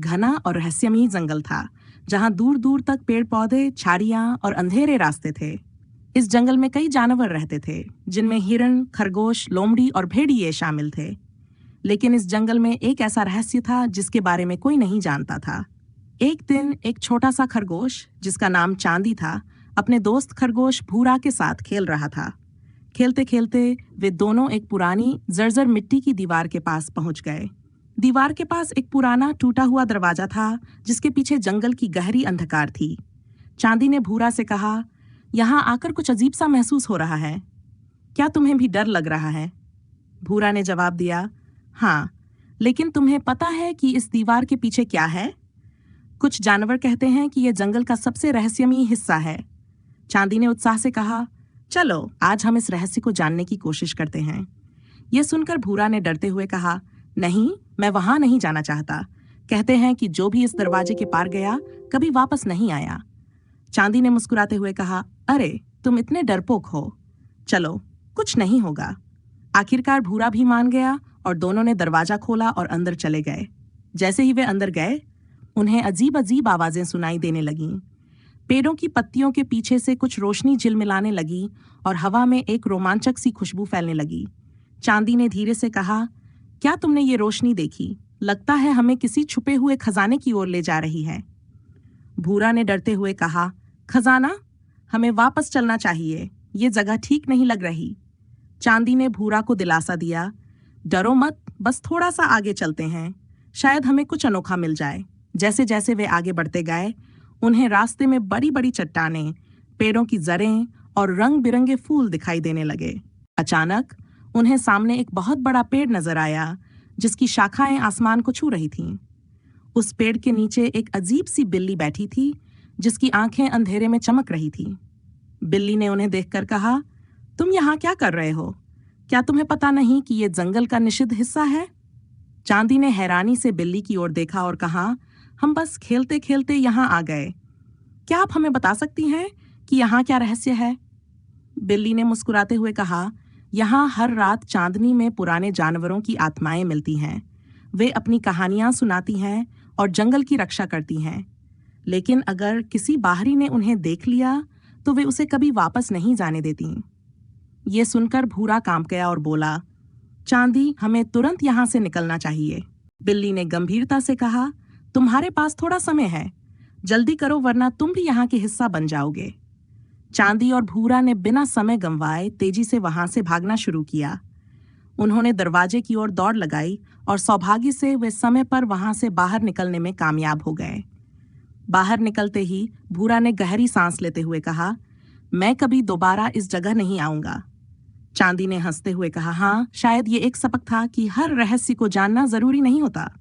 घना और रहस्यमयी जंगल था, जहां दूर दूर तक पेड़ पौधे, झाड़ियां और अंधेरे रास्ते थे। इस जंगल में कई जानवर रहते थे, जिनमें हिरण, खरगोश, लोमड़ी और भेड़िए शामिल थे। लेकिन इस जंगल में एक ऐसा रहस्य था जिसके बारे में कोई नहीं जानता था। एक दिन एक छोटा सा खरगोश, जिसका नाम चांदी था, अपने दोस्त खरगोश भूरा के साथ खेल रहा था। खेलते खेलते वे दोनों एक पुरानी जर्जर मिट्टी की दीवार के पास पहुंच गए। दीवार के पास एक पुराना टूटा हुआ दरवाजा था, जिसके पीछे जंगल की गहरी अंधकार थी। चांदी ने भूरा से कहा, यहाँ आकर कुछ अजीब सा महसूस हो रहा है। क्या तुम्हें भी डर लग रहा है? भूरा ने जवाब दिया, हाँ, लेकिन तुम्हें पता है कि इस दीवार के पीछे क्या है? कुछ जानवर कहते हैं कि यह जंगल का सबसे रहस्यमयी हिस्सा है। चांदी ने उत्साह से कहा, चलो आज हम इस रहस्य को जानने की कोशिश करते हैं। यह सुनकर भूरा ने डरते हुए कहा, नहीं, मैं वहां नहीं जाना चाहता। कहते हैं कि जो भी इस दरवाजे के पार गया कभी वापस नहीं आया। चांदी ने मुस्कुराते हुए कहा, अरे तुम इतने डरपोक हो। चलो, कुछ नहीं होगा। आखिरकार भूरा भी मान गया और दोनों ने दरवाजा खोला और अंदर चले गए। जैसे ही वे अंदर गए, उन्हें अजीब अजीब आवाजें सुनाई देने लगीं। पेड़ों की पत्तियों के पीछे से कुछ रोशनी झिलमिलाने लगी और हवा में एक रोमांचक सी खुशबू फैलने लगी। चांदी ने धीरे से कहा, क्या तुमने ये रोशनी देखी? लगता है हमें किसी छुपे हुए खजाने की ओर ले जा रही है। भूरा ने डरते हुए कहा, खजाना? हमें वापस चलना चाहिए, ये जगह ठीक नहीं लग रही। चांदी ने भूरा को दिलासा दिया, डरो मत, बस थोड़ा सा आगे चलते हैं, शायद हमें कुछ अनोखा मिल जाए। जैसे जैसे वे आगे बढ़ते गए, उन्हें रास्ते में बड़ी बड़ी चट्टानें, पेड़ों की जड़ें और रंग बिरंगे फूल दिखाई देने लगे। अचानक उन्हें सामने एक बहुत बड़ा पेड़ नजर आया, जिसकी शाखाएं आसमान को छू रही थीं। उस पेड़ के नीचे एक अजीब सी बिल्ली बैठी थी, जिसकी आंखें अंधेरे में चमक रही थीं। बिल्ली ने उन्हें देखकर कहा, तुम यहाँ क्या कर रहे हो? क्या तुम्हें पता नहीं कि ये जंगल का निषिद्ध हिस्सा है? चांदी ने हैरानी से बिल्ली की ओर देखा और कहा, हम बस खेलते खेलते यहाँ आ गए। क्या आप हमें बता सकती हैं कि यहाँ क्या रहस्य है? बिल्ली ने मुस्कुराते हुए कहा, यहाँ हर रात चांदनी में पुराने जानवरों की आत्माएं मिलती हैं। वे अपनी कहानियां सुनाती हैं और जंगल की रक्षा करती हैं। लेकिन अगर किसी बाहरी ने उन्हें देख लिया तो वे उसे कभी वापस नहीं जाने देती। ये सुनकर भूरा कांप गया और बोला, चांदी, हमें तुरंत यहाँ से निकलना चाहिए। बिल्ली ने गंभीरता से कहा, तुम्हारे पास थोड़ा समय है, जल्दी करो वरना तुम भी यहाँ के हिस्सा बन जाओगे। चांदी और भूरा ने बिना समय गंवाए तेजी से वहां से भागना शुरू किया। उन्होंने दरवाजे की ओर दौड़ लगाई और सौभाग्य से वे समय पर वहां से बाहर निकलने में कामयाब हो गए। बाहर निकलते ही भूरा ने गहरी सांस लेते हुए कहा, मैं कभी दोबारा इस जगह नहीं आऊंगा। चांदी ने हंसते हुए कहा, हाँ, शायद ये एक सबक था कि हर रहस्य को जानना जरूरी नहीं होता।